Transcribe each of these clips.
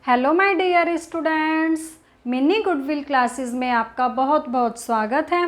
Hello my dear students, Mini Goodwill classes में आपका बहुत बहुत स्वागत है।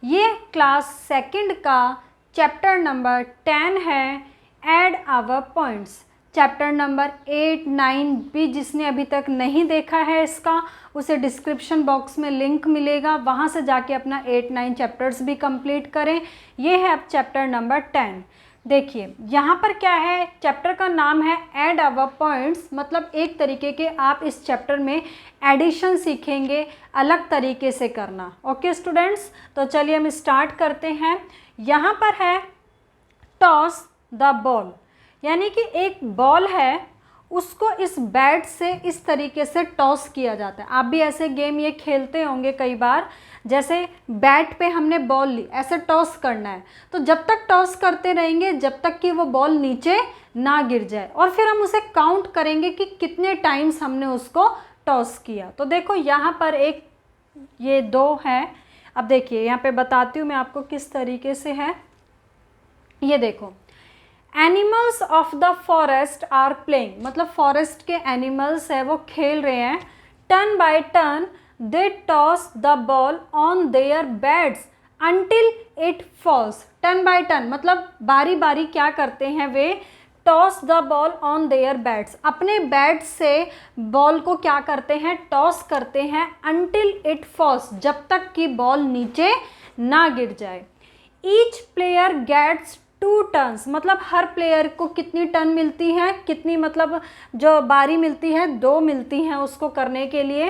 ये क्लास सेकंड का चैप्टर नंबर 10 है, add our points. Chapter number 8, 9 भी जिसने अभी तक नहीं देखा है इसका, उसे डिस्क्रिप्शन बॉक्स में लिंक मिलेगा, वहाँ से जाके अपना 8, 9 चैप्टर्स भी कंप्लीट करें। ये है अब चैप्टर नंबर 10। देखिए यहाँ पर क्या है, चैप्टर का नाम है ऐड आवर पॉइंट्स, मतलब एक तरीके के आप इस चैप्टर में एडिशन सीखेंगे, अलग तरीके से करना। ओके स्टूडेंट्स, तो चलिए हम स्टार्ट करते हैं। यहाँ पर है टॉस द बॉल, यानी कि एक बॉल है, उसको इस बैट से इस तरीके से टॉस किया जाता है। आप भी ऐसे गेम ये खेलते होंगे कई बार, जैसे बैट पे हमने बॉल ली, ऐसे टॉस करना है, तो जब तक टॉस करते रहेंगे जब तक कि वो बॉल नीचे ना गिर जाए, और फिर हम उसे काउंट करेंगे कि कितने टाइम्स हमने उसको टॉस किया। तो देखो यहाँ पर एक ये 2 है। अब देखिए यहाँ पे बताती हूँ मैं आपको किस तरीके से है। ये देखो, animals of the forest are playing, मतलब फॉरेस्ट के एनिमल्स है वो खेल रहे हैं। Turn by turn they toss the ball on their bats until it falls. Turn by turn मतलब बारी बारी क्या करते हैं वे, toss the ball on their bats, अपने बैट से बॉल को क्या करते हैं, टॉस करते हैं, अंटिल इट फॉल्स, जब तक कि बॉल नीचे ना गिर जाए। ईच प्लेयर गेट्स 2 टर्न्स, मतलब हर प्लेयर को कितनी टर्न मिलती है, कितनी मतलब जो बारी मिलती है, 2 मिलती हैं उसको करने के लिए।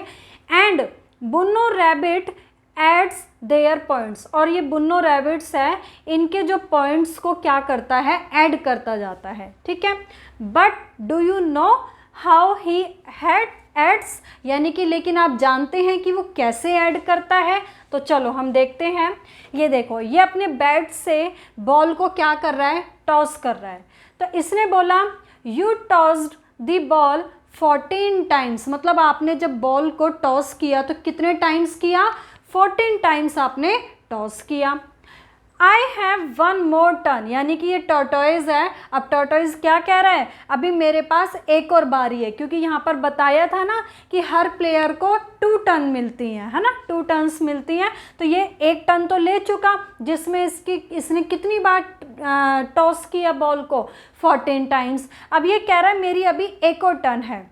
एंड बुनो रैबिट एड्स देयर पॉइंट्स, और ये बुनो रैबिट्स है, इनके जो पॉइंट्स को क्या करता है, ऐड करता जाता है। ठीक है, but do you know how he had aids, यानी कि लेकिन आप जानते हैं कि वो कैसे ऐड करता है। तो चलो हम देखते हैं। ये देखो, ये अपने बैट से बॉल को क्या कर रहा है, टॉस कर रहा है। तो इसने बोला you tossed the ball 14 times, मतलब आपने जब बॉल को टॉस किया तो कितने टाइम्स किया, 14 टाइम्स आपने टॉस किया। आई हैव 1 मोर टर्न, यानी कि ये टॉर्टोइज है। अब टॉर्टोइज क्या कह रहा है, अभी मेरे पास एक और बारी है, क्योंकि यहाँ पर बताया था ना कि हर प्लेयर को 2 टर्न मिलती हैं, है ना, 2 टर्न्स मिलती हैं। तो ये 1 टर्न तो ले चुका, जिसमें इसने कितनी बार टॉस किया बॉल को, 14 टाइम्स। अब ये कह रहा है मेरी अभी एक और टर्न है।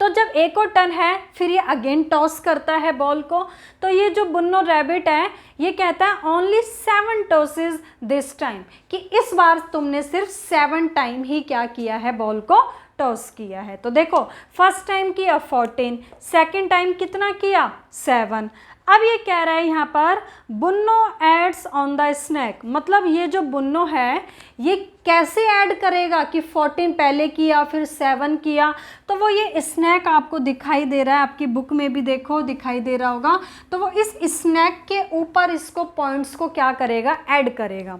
तो जब एक और टर्न है फिर ये अगेन टॉस करता है बॉल को। तो ये जो बुनो रैबिट है ये कहता है ओनली 7 टॉसेस दिस टाइम, कि इस बार तुमने सिर्फ 7 टाइम ही क्या किया है, बॉल को टॉस किया है। तो देखो, फर्स्ट टाइम किया 14, सेकंड टाइम कितना किया, 7। अब ये कह रहा है यहाँ पर बुनो एड्स ऑन द स्नैक, मतलब ये जो बुनो है ये कैसे ऐड करेगा कि 14 पहले किया फिर 7 किया। तो वो ये स्नैक आपको दिखाई दे रहा है, आपकी बुक में भी देखो दिखाई दे रहा होगा। तो वो इस स्नैक के ऊपर इसको पॉइंट्स को क्या करेगा, ऐड करेगा।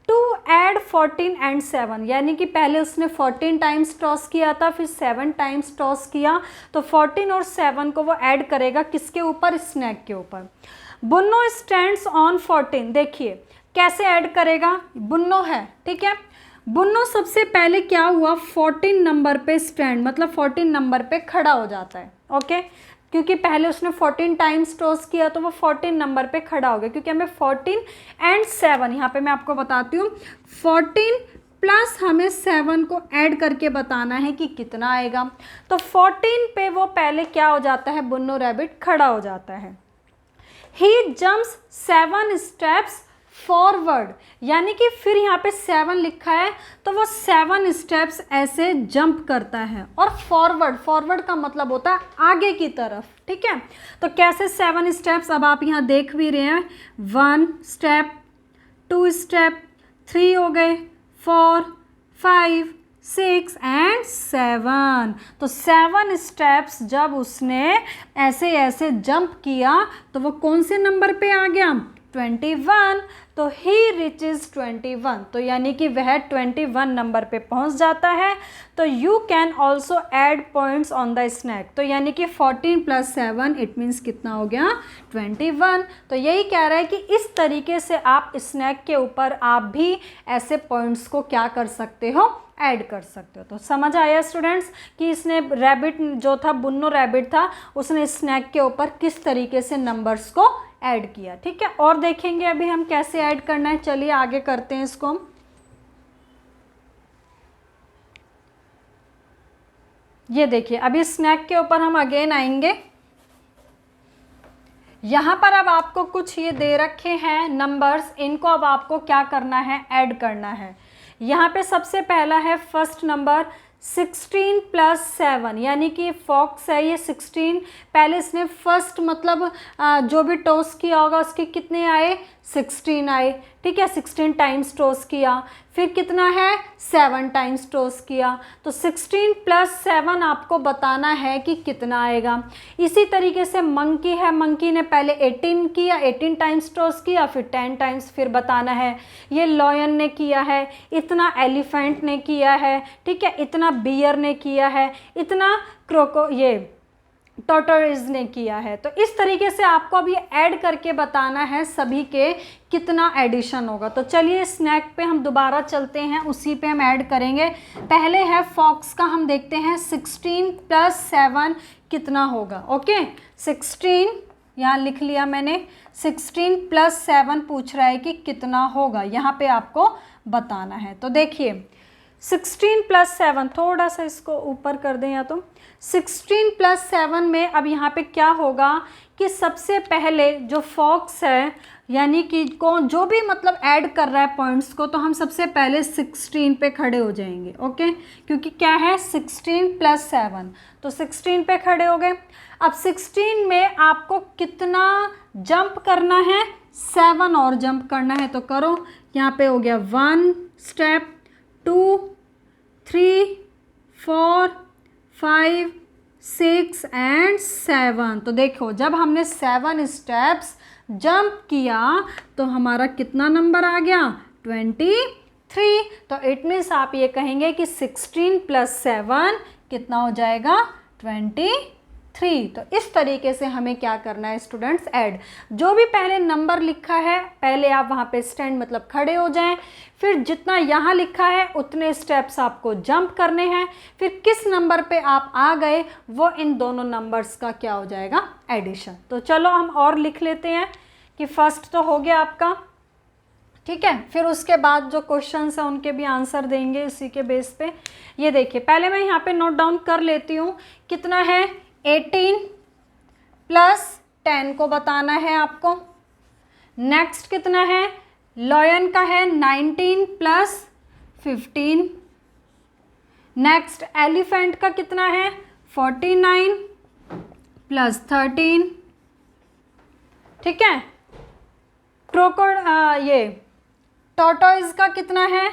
टू ऐड 14 एंड 7, यानी कि पहले उसने 14 टाइम्स टॉस किया था, फिर 7 टाइम्स टॉस किया, तो 14 और 7 को वो ऐड करेगा किसके ऊपर, स्नैक के ऊपर। बुनो स्टैंड्स ऑन 14, देखिए कैसे ऐड करेगा, बुनो है, ठीक है। बुनो सबसे पहले क्या हुआ, 14 नंबर पे स्टैंड, मतलब 14 नंबर पे खड़ा हो जाता है। ओके, क्योंकि पहले उसने 14 टाइम्स टॉस किया तो वो 14 नंबर पे खड़ा हो गया, क्योंकि हमें 14 एंड 7, यहाँ पे मैं आपको बताती हूँ, 14 प्लस हमें 7 को ऐड करके बताना है कि कितना आएगा। तो 14 पे वो पहले क्या हो जाता है, बुनो रैबिट खड़ा हो जाता है। ही जम्प्स 7 स्टेप्स फॉरवर्ड, यानी कि फिर यहाँ पे 7 लिखा है तो वो 7 स्टेप्स ऐसे जंप करता है। और फॉरवर्ड, फॉरवर्ड का मतलब होता है आगे की तरफ, ठीक है। तो कैसे 7 स्टेप्स, अब आप यहाँ देख भी रहे हैं, 1 स्टेप, 2 स्टेप, 3 हो गए, 4, 5, 6 एंड 7। तो 7 स्टेप्स जब उसने ऐसे ऐसे जंप किया तो वो कौन से नंबर पे आ गया, 21। तो ही रिचेज 21, तो यानी कि वह 21 नंबर पे पहुंच जाता है। तो you can also add points on the snake, तो यानी कि 14 + 7 इट मीन्स कितना हो गया, 21। तो यही कह रहा है कि इस तरीके से आप स्नैक के ऊपर आप भी ऐसे पॉइंट्स को क्या कर सकते हो, ऐड कर सकते हो। तो समझ आया स्टूडेंट्स कि इसने रैबिट जो था, बुन्नो रैबिट था, उसने स्नैक के ऊपर किस तरीके से नंबर्स को ऐड किया। ठीक है, और देखेंगे अभी हम कैसे ऐड करना है। चलिए आगे करते हैं इसको हम। ये देखिए, अभी स्नैक के ऊपर हम अगेन आएंगे। यहाँ पर अब आपको कुछ ये दे रखे हैं नंबर्स, इनको अब आपको क्या करना है, ऐड करना है। यहाँ पे सबसे पहला है फर्स्ट नंबर 16 + 7, यानी कि फॉक्स है ये 16। पहले इसने फर्स्ट मतलब जो भी टॉस किया होगा उसके कितने आए, 16 आए। ठीक है, 16 टाइम्स टॉस किया, फिर कितना है, 7 टाइम्स टॉस किया। तो 16 + 7 आपको बताना है कि कितना आएगा। इसी तरीके से मंकी है, मंकी ने पहले 18 किया, 18 टाइम्स टॉस किया, फिर 10 टाइम्स फिर बताना है। ये लॉयन ने किया है, इतना एलिफेंट ने किया है, ठीक है, इतना बियर ने किया है, इतना ये टॉर्टोइज ने किया है। तो इस तरीके से आपको अभी ऐड करके बताना है सभी के कितना एडिशन होगा। तो चलिए स्नैक पे हम दोबारा चलते हैं, उसी पे हम ऐड करेंगे। पहले है फॉक्स का, हम देखते हैं 16 + 7 कितना होगा। ओके, 16 यहाँ लिख लिया मैंने, 16 + 7 पूछ रहा है कि कितना होगा, यहाँ पे आपको बताना है। तो देखिए 16 + 7, थोड़ा सा इसको ऊपर कर दें या तो 16 + 7 में अब यहाँ पे क्या होगा कि सबसे पहले जो फॉक्स है, यानी कि कौन जो भी मतलब ऐड कर रहा है पॉइंट्स को, तो हम सबसे पहले 16 पे खड़े हो जाएंगे। ओके, क्योंकि क्या है 16 + 7, तो 16 पे खड़े हो गए। अब 16 में आपको कितना जंप करना है, 7 और जंप करना है। तो करो, यहाँ पे हो गया 1 स्टेप, 2, 3, 4, 5, 6 एंड 7। तो देखो जब हमने 7 स्टेप्स जंप किया तो हमारा कितना नंबर आ गया, 23। तो इट मीन्स आप ये कहेंगे कि 16 + 7 कितना हो जाएगा, 23। तो इस तरीके से हमें क्या करना है स्टूडेंट्स, ऐड। जो भी पहले नंबर लिखा है पहले आप वहाँ पे स्टैंड मतलब खड़े हो जाएं, फिर जितना यहाँ लिखा है उतने स्टेप्स आपको जंप करने हैं, फिर किस नंबर पे आप आ गए वो इन दोनों नंबर्स का क्या हो जाएगा, एडिशन। तो चलो हम और लिख लेते हैं कि फर्स्ट तो हो गया आपका, ठीक है, फिर उसके बाद जो क्वेश्चंस हैं उनके भी आंसर देंगे इसी के बेस पे। ये देखिए, पहले मैं यहाँ पे नोट डाउन कर लेती हूँ कितना है, 18 + 10 को बताना है आपको। नेक्स्ट कितना है, लॉयन का है 19 + 15। नेक्स्ट एलिफेंट का कितना है, 49 + 13। ठीक है, ये टॉर्टोइज का कितना है,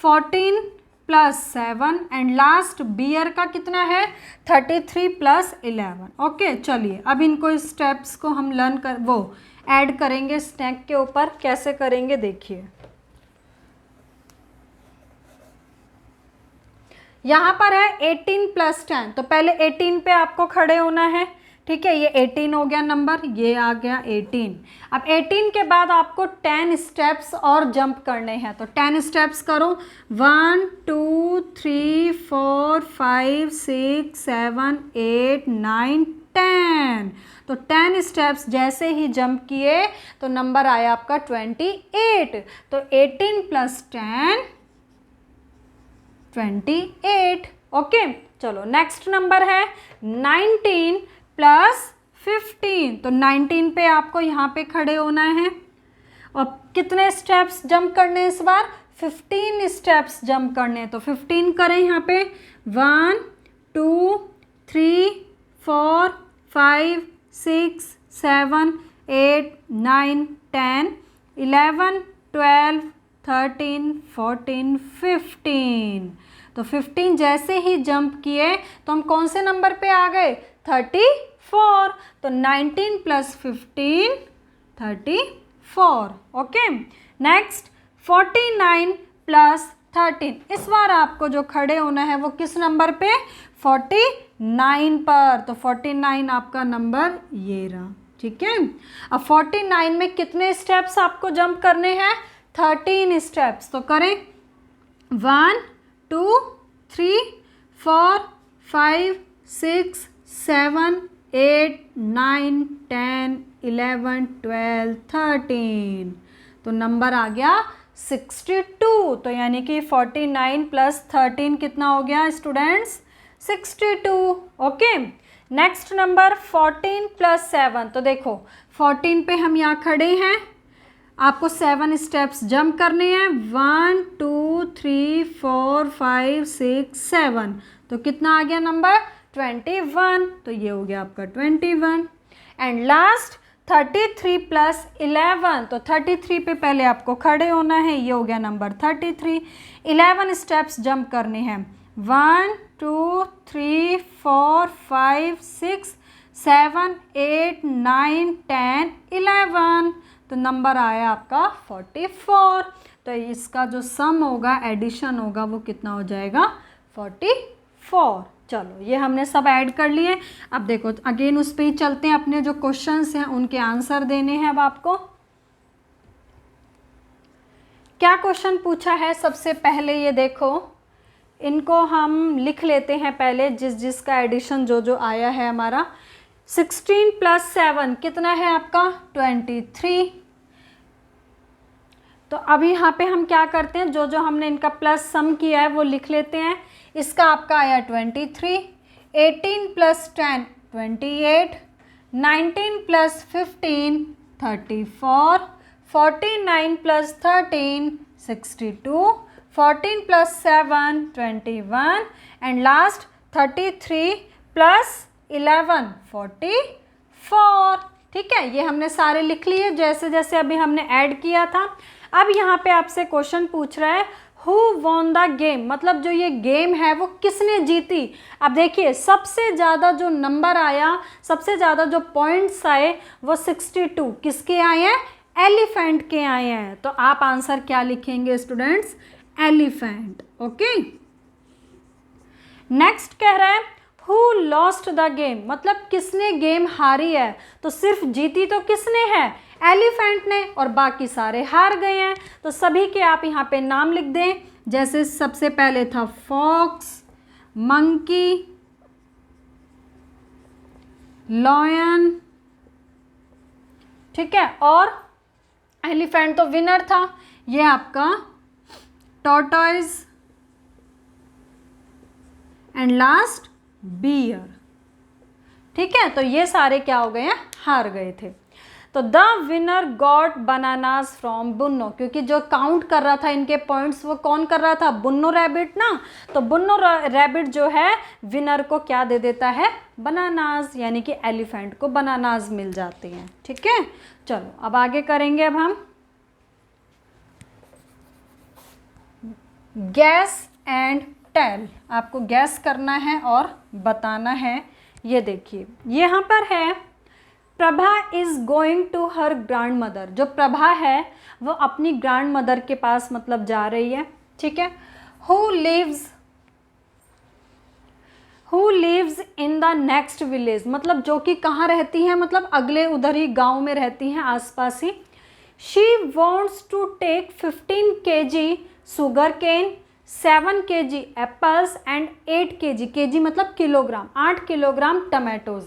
14 + 7 एंड लास्ट बियर का कितना है, 33 + 11। ओके, चलिए अब इनको स्टेप्स को हम लर्न कर वो ऐड करेंगे स्नैक के ऊपर। कैसे करेंगे देखिए, यहाँ पर है 18 + 10, तो पहले 18 पे आपको खड़े होना है। ठीक है, ये 18 हो गया नंबर, ये आ गया 18। अब 18 के बाद आपको 10 स्टेप्स और जंप करने हैं, तो 10 स्टेप्स करो, 1 2 3 4 5 6 7 8 9 10। तो 10 स्टेप्स जैसे ही जंप किए तो नंबर आया आपका 28। तो 18 + 10 28। ओके, चलो नेक्स्ट नंबर है 19 + 15। तो 19 पे आपको यहाँ पे खड़े होना है और कितने स्टेप्स जंप करने हैं इस बार, 15 स्टेप्स जंप करने हैं। तो 15 करें यहाँ पे, 1 2 3 4 5 6 7 8 9 10 11 12 13 14 15। तो 15 जैसे ही जंप किए तो हम कौन से नंबर पे आ गए, 34। तो 19 + 15 34। Okay, next 49 + 13। इस बार आपको जो खड़े होना है वो किस नंबर पे, 49 पर। तो 49 आपका नंबर ये रहा। ठीक है, अब 49 में कितने स्टेप्स आपको जंप करने हैं, 13 स्टेप्स। तो करें, 1 2 3 4 5 6 7 8 9 10 11 12 13। तो नंबर आ गया 62। तो यानी कि 49 प्लस 13 कितना हो गया students? 62। Okay, next number 14 plus 7। तो देखो 14 पे हम यहाँ खड़े हैं, आपको 7 स्टेप्स जंप करने हैं। 1 2 3 4 5 6 7। तो कितना आ गया नंबर? 21। तो ये हो गया आपका 21। And last 33 plus 11। तो 33 पे पहले आपको खड़े होना है, ये हो गया नंबर 33। 11 स्टेप्स जंप करने हैं। 1 2 3 4 5 6 7 8 9 10 11। तो नंबर आया आपका 44। तो इसका जो सम होगा, एडिशन होगा, वो कितना हो जाएगा? 44। चलो ये हमने सब ऐड कर लिए। अब देखो अगेन उस पर ही चलते हैं, अपने जो क्वेश्चंस हैं उनके आंसर देने हैं। अब आपको क्या क्वेश्चन पूछा है सबसे पहले ये देखो, इनको हम लिख लेते हैं पहले, जिसका एडिशन जो आया है हमारा। 16 प्लस 7 कितना है आपका? 23। तो अभी यहाँ पे हम क्या करते हैं, जो हमने इनका प्लस सम किया है वो लिख लेते हैं। इसका आपका आया 23। 18 plus 10 28। 19 plus 15 34। 49 plus 13 62। 14 plus 7 21। And last 33 plus 11 44। ठीक है, ये हमने सारे लिख लिए जैसे जैसे अभी हमने ऐड किया था। अब यहाँ पे आपसे क्वेश्चन पूछ रहा है हु वॉन द गेम, मतलब जो ये गेम है वो किसने जीती। अब देखिए सबसे ज़्यादा जो नंबर आया, सबसे ज़्यादा जो पॉइंट्स आए वो 62 किसके आए हैं? एलिफेंट के आए हैं। तो आप आंसर क्या लिखेंगे स्टूडेंट्स? एलिफेंट। ओके, नेक्स्ट कह रहा है हु लॉस्ट द गेम, मतलब किसने गेम हारी है। तो सिर्फ जीती तो किसने है? एलिफेंट ने, और बाकी सारे हार गए हैं। तो सभी के आप यहाँ पे नाम लिख दें। जैसे सबसे पहले था फॉक्स, मंकी, लॉयन, ठीक है, और एलिफेंट तो विनर था, ये आपका टॉर्टॉइज, एंड लास्ट बियर। ठीक है, तो ये सारे क्या हो गए हैं? हार गए थे। तो the winner got bananas from Bunno, क्योंकि जो काउंट कर रहा था इनके पॉइंट्स वो कौन कर रहा था? बुन्नो रैबिट ना। तो बुन्नो रैबिट जो है विनर को क्या दे देता है? बनानाज, यानी कि एलिफेंट को बनानाज मिल जाते हैं। ठीक है, चलो अब आगे करेंगे। अब हम गैस एंड टेल, आपको गैस करना है और बताना है। ये देखिए यहाँ पर है Prabha is going to her grandmother. जो प्रभा है वो अपनी ग्रैंड मदर के पास मतलब जा रही है। ठीक है, who lives in the next village, मतलब जो कि कहाँ रहती है? मतलब अगले उधर ही गांव में रहती हैं, आसपास ही। She wants to take 15 kg sugar cane, 7 kg apples and 8 kg, KG मतलब किलोग्राम, 8 किलोग्राम टमाटोज।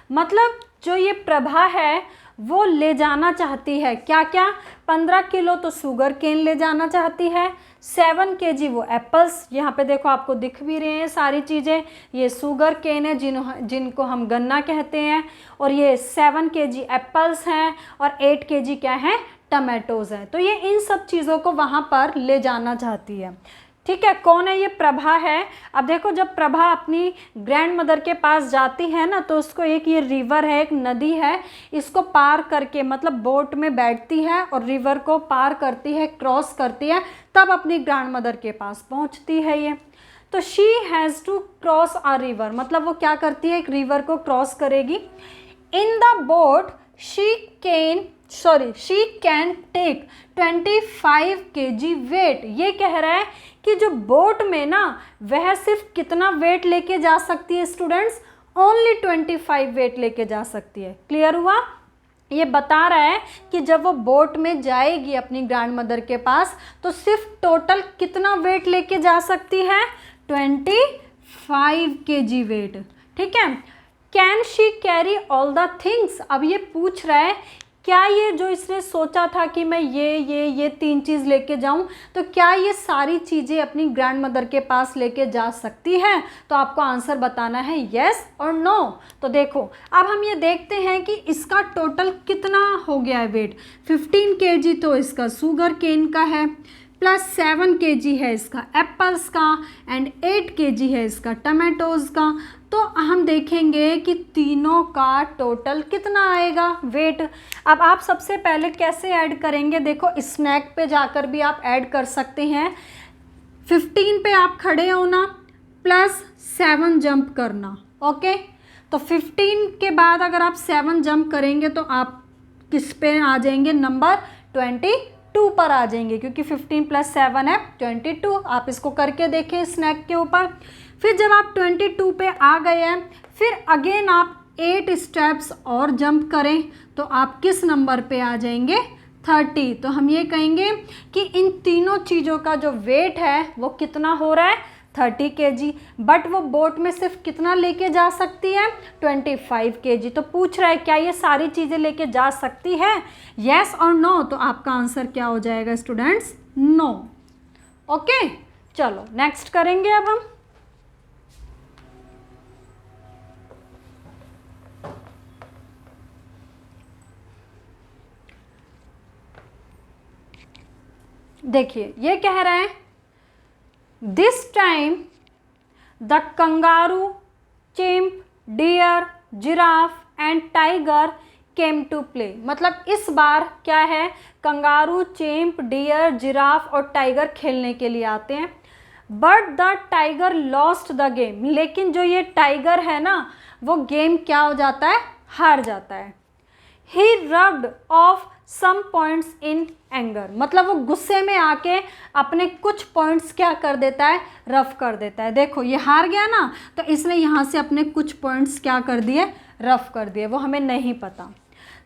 मतलब जो ये प्रभा है वो ले जाना चाहती है क्या क्या? 15 किलो तो शुगर केन ले जाना चाहती है, 7 kg वो एप्पल्स, यहाँ पे देखो आपको दिख भी रहे हैं सारी चीज़ें, ये शुगर केन है जिनको हम गन्ना कहते हैं, और ये 7 kg एप्पल्स हैं, और 8 kg क्या है? टमाटोज़ हैं। तो ये इन सब चीज़ों को वहाँ पर ले जाना चाहती है। ठीक है, कौन है ये? प्रभा है। अब देखो जब प्रभा अपनी ग्रैंड मदर के पास जाती है ना, तो उसको एक ये रिवर है, एक नदी है, इसको पार करके मतलब बोट में बैठती है और रिवर को पार करती है, क्रॉस करती है, तब अपनी ग्रैंड मदर के पास पहुंचती है ये। तो she has to cross a river, मतलब वो क्या करती है? एक रिवर को क्रॉस करेगी। In the boat she can take 25 kg weight. ये कह रहा है कि जो बोट में ना वह सिर्फ कितना वेट लेके जा सकती है स्टूडेंट्स? ओनली 25 वेट लेके जा सकती है। क्लियर हुआ? ये बता रहा है कि जब वो बोट में जाएगी अपनी ग्रैंड मदर के पास तो सिर्फ टोटल कितना वेट लेके जा सकती है, 25 kg वेट। ठीक है, can she carry all the things. अब ये पूछ रहा है क्या ये जो इसने सोचा था कि मैं ये 3 चीज़ लेके जाऊं, तो क्या ये सारी चीज़ें अपनी ग्रैंड मदर के पास लेके जा सकती है। तो आपको आंसर बताना है येस और नो। तो देखो अब हम ये देखते हैं कि इसका टोटल कितना हो गया है वेट। 15 kg तो इसका शुगर केन का है, प्लस 7 kg है इसका एप्पल्स का, एंड 8 kg है इसका टमाटोज़ का। तो हम देखेंगे कि तीनों का टोटल कितना आएगा वेट। अब आप सबसे पहले कैसे ऐड करेंगे, देखो स्नैक पे जाकर भी आप ऐड कर सकते हैं। 15 पे आप खड़े होना, प्लस 7 जंप करना। ओके, तो 15 के बाद अगर आप 7 जंप करेंगे तो आप किस पे आ जाएंगे, नंबर 22 पर आ जाएंगे, क्योंकि 15 + 7 है 22। आप इसको करके देखें स्नैक के ऊपर। फिर जब आप 22 पे आ गए हैं, फिर अगेन आप 8 स्टेप्स और जंप करें तो आप किस नंबर पे आ जाएंगे, 30। तो हम ये कहेंगे कि इन तीनों चीज़ों का जो वेट है वो कितना हो रहा है, 30 kg। बट वो बोट में सिर्फ कितना लेके जा सकती है, 25 kg। तो पूछ रहा है क्या ये सारी चीज़ें लेके जा सकती है, येस और नो। तो आपका आंसर क्या हो जाएगा स्टूडेंट्स, नो। ओके, चलो नेक्स्ट करेंगे अब हम। देखिए ये कह रहा है this time the kangaroo, chimp, deer, giraffe and tiger came to play. मतलब इस बार क्या है, कंगारू, चिंप, डियर, जिराफ और टाइगर खेलने के लिए आते हैं। But the tiger lost the game. लेकिन जो ये टाइगर है ना वो गेम क्या हो जाता है, हार जाता है। He rubbed off some points in anger. मतलब वो गुस्से में आके अपने कुछ पॉइंट्स क्या कर देता है, रफ कर देता है। देखो ये हार गया ना, तो इसने यहाँ से अपने कुछ पॉइंट्स क्या कर दिए, रफ कर दिए, वो हमें नहीं पता।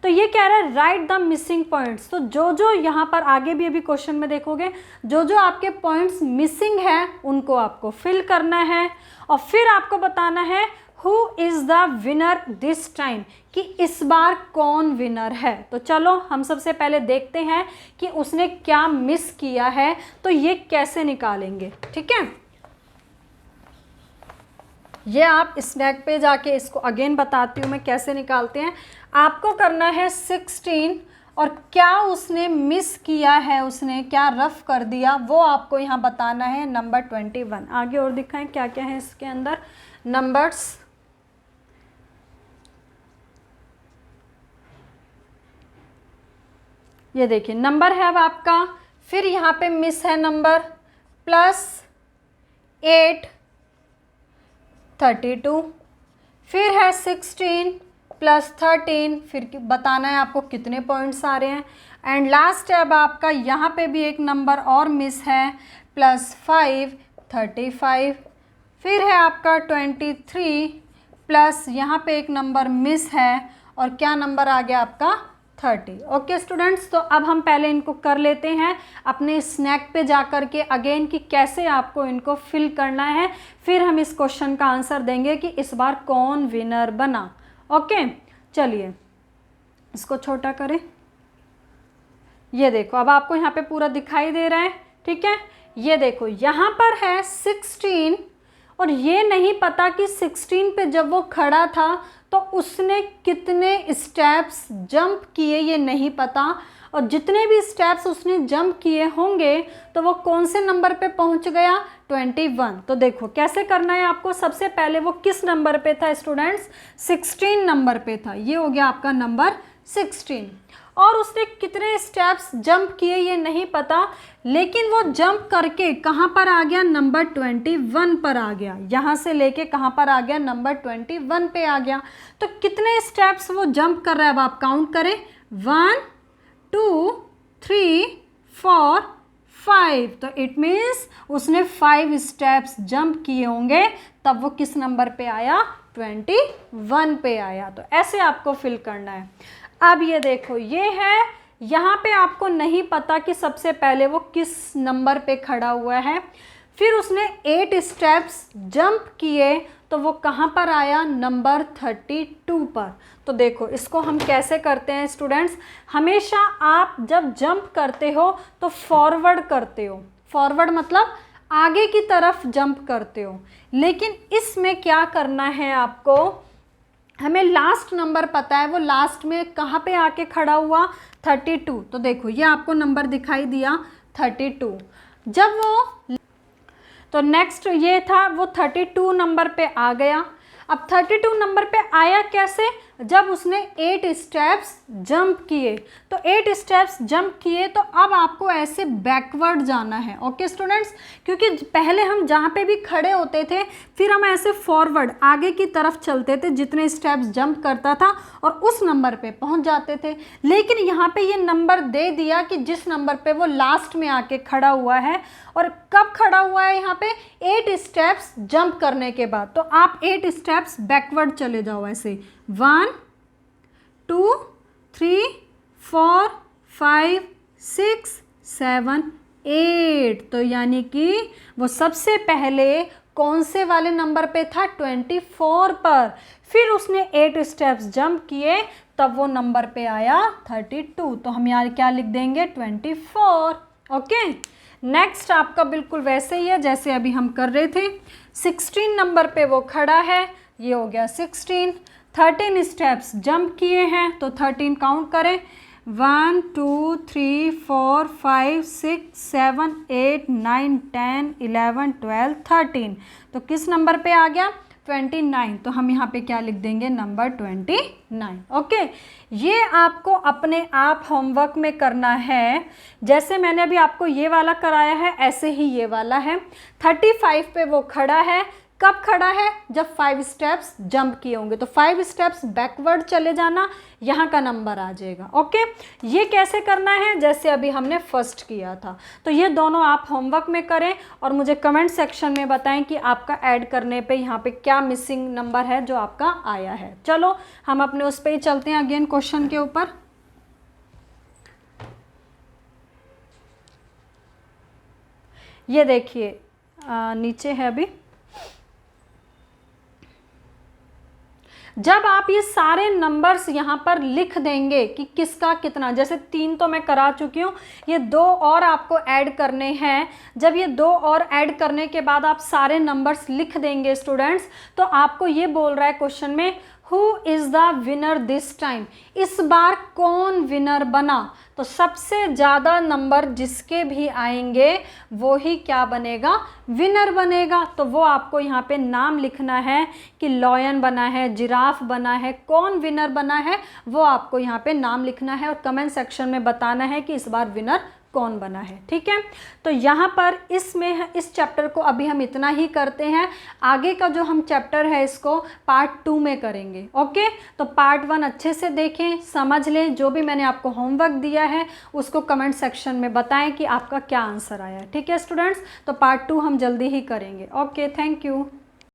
तो ये कह रहा है राइट द मिसिंग पॉइंट्स। तो जो जो यहाँ पर आगे भी अभी क्वेश्चन में देखोगे, जो जो आपके पॉइंट्स मिसिंग है उनको आपको फिल करना है, और फिर आपको बताना है who is the winner this time, कि इस बार कौन विनर है। तो चलो हम सबसे पहले देखते हैं कि उसने क्या मिस किया है, तो ये कैसे निकालेंगे। ठीक है, ये आप स्नैक पे जाके इसको अगेन बताती हूँ मैं कैसे निकालते हैं। आपको करना है 16, और क्या उसने मिस किया है, उसने क्या रफ कर दिया, वो आपको यहाँ बताना है नंबर 21। आगे और दिखाएं क्या क्या है इसके अंदर नंबर्स। ये देखिए नंबर है अब आपका, फिर यहाँ पे मिस है नंबर, +8 32, फिर है 16 +13, फिर बताना है आपको कितने पॉइंट्स आ रहे हैं। एंड लास्ट है अब आपका, यहाँ पे भी एक नंबर और मिस है, +5 35, फिर है आपका 23 प्लस यहाँ पे एक नंबर मिस है, और क्या नंबर आ गया आपका 30। ओके स्टूडेंट्स, तो अब हम पहले इनको कर लेते हैं अपने स्नैक पे जा कर के अगेन कि कैसे आपको इनको फिल करना है, फिर हम इस क्वेश्चन का आंसर देंगे कि इस बार कौन विनर बना। ओके चलिए इसको छोटा करें। ये देखो अब आपको यहाँ पे पूरा दिखाई दे रहा है। ठीक है, ये देखो यहाँ पर है 16, और ये नहीं पता कि 16 पे जब वो खड़ा था तो उसने कितने स्टेप्स जंप किए, ये नहीं पता। और जितने भी स्टेप्स उसने जंप किए होंगे तो वो कौन से नंबर पे पहुंच गया, 21। तो देखो कैसे करना है आपको। सबसे पहले वो किस नंबर पे था स्टूडेंट्स, 16 नंबर पे था। ये हो गया आपका नंबर 16, और उसने कितने स्टेप्स जंप किए ये नहीं पता, लेकिन वो जंप करके कहाँ पर आ गया, नंबर 21 पर आ गया। यहाँ से लेके कहाँ पर आ गया, नंबर 21 पे आ गया। तो कितने स्टेप्स वो जंप कर रहा है अब आप काउंट करें, 1 2 3 4 5। तो इट मीन्स उसने 5 स्टेप्स जंप किए होंगे, तब वो किस नंबर पे आया, 21 पे आया। तो ऐसे आपको फिल करना है। अब ये देखो, ये है, यहाँ पे आपको नहीं पता कि सबसे पहले वो किस नंबर पे खड़ा हुआ है। फिर उसने 8 स्टेप्स जंप किए तो वो कहाँ पर आया, नंबर 32 पर। तो देखो इसको हम कैसे करते हैं स्टूडेंट्स, हमेशा आप जब जंप करते हो तो फॉरवर्ड करते हो, फॉरवर्ड मतलब आगे की तरफ जंप करते हो। लेकिन इसमें क्या करना है आपको, हमें लास्ट नंबर पता है, वो लास्ट में कहाँ पे आके खड़ा हुआ, 32। तो देखो ये आपको नंबर दिखाई दिया 32। जब वो, तो नेक्स्ट ये था, वो 32 नंबर पे आ गया। अब 32 नंबर पे आया कैसे, जब उसने 8 स्टेप्स जंप किए। तो 8 स्टेप्स जंप किए तो अब आपको ऐसे बैकवर्ड जाना है। ओके स्टूडेंट्स, क्योंकि पहले हम जहाँ पे भी खड़े होते थे फिर हम ऐसे फॉरवर्ड आगे की तरफ चलते थे जितने स्टेप्स जंप करता था और उस नंबर पे पहुँच जाते थे। लेकिन यहाँ पे ये नंबर दे दिया कि जिस नंबर पे वो लास्ट में आके खड़ा हुआ है, और कब खड़ा हुआ है यहाँ पे, 8 स्टेप्स जंप करने के बाद। तो आप 8 स्टेप्स बैकवर्ड चले जाओ ऐसे, 1 2 3 4 5 6 7 8। तो यानी कि वो सबसे पहले कौन से वाले नंबर पे था, 24 पर। फिर उसने 8 स्टेप्स जंप किए तब वो नंबर पे आया 32। तो हम यहाँ क्या लिख देंगे, 24। ओके, नेक्स्ट आपका बिल्कुल वैसे ही है जैसे अभी हम कर रहे थे। 16 नंबर पे वो खड़ा है, ये हो गया 16। 13 स्टेप्स जंप किए हैं तो 13 काउंट करें, 1 2 3 4 5 6 7 8 9 10 11 12 13। तो किस नंबर पे आ गया, 29। तो हम यहाँ पे क्या लिख देंगे, नंबर 29। ओके, ये आपको अपने आप होमवर्क में करना है। जैसे मैंने अभी आपको ये वाला कराया है ऐसे ही ये वाला है। 35 पे वो खड़ा है, कब खड़ा है, जब 5 स्टेप्स जंप किए होंगे। तो 5 स्टेप्स बैकवर्ड चले जाना, यहाँ का नंबर आ जाएगा। ओके, ये कैसे करना है, जैसे अभी हमने फर्स्ट किया था। तो ये दोनों आप होमवर्क में करें और मुझे कमेंट सेक्शन में बताएं कि आपका ऐड करने पे यहाँ पे क्या मिसिंग नंबर है जो आपका आया है। चलो हम अपने उस पर ही चलते हैं अगेन क्वेश्चन के ऊपर। ये देखिए नीचे है अभी, जब आप ये सारे नंबर्स यहाँ पर लिख देंगे कि किसका कितना, जैसे 3 तो मैं करा चुकी हूँ, ये 2 और आपको ऐड करने हैं। जब ये 2 और ऐड करने के बाद आप सारे नंबर्स लिख देंगे स्टूडेंट्स, तो आपको ये बोल रहा है क्वेश्चन में, who is the winner this time, इस बार कौन विनर बना। तो सबसे ज़्यादा नंबर जिसके भी आएंगे वो ही क्या बनेगा, विनर बनेगा। तो वो आपको यहाँ पे नाम लिखना है कि लॉयन बना है, जिराफ बना है, कौन विनर बना है, वो आपको यहाँ पे नाम लिखना है और कमेंट सेक्शन में बताना है कि इस बार विनर कौन बना है। ठीक है, तो यहाँ पर इसमें इस चैप्टर को अभी हम इतना ही करते हैं। आगे का जो हम चैप्टर है इसको पार्ट 2 में करेंगे। ओके, तो पार्ट 1 अच्छे से देखें, समझ लें, जो भी मैंने आपको होमवर्क दिया है उसको कमेंट सेक्शन में बताएं कि आपका क्या आंसर आया है। ठीक है स्टूडेंट्स, तो पार्ट 2 हम जल्दी ही करेंगे। Okay, thank you.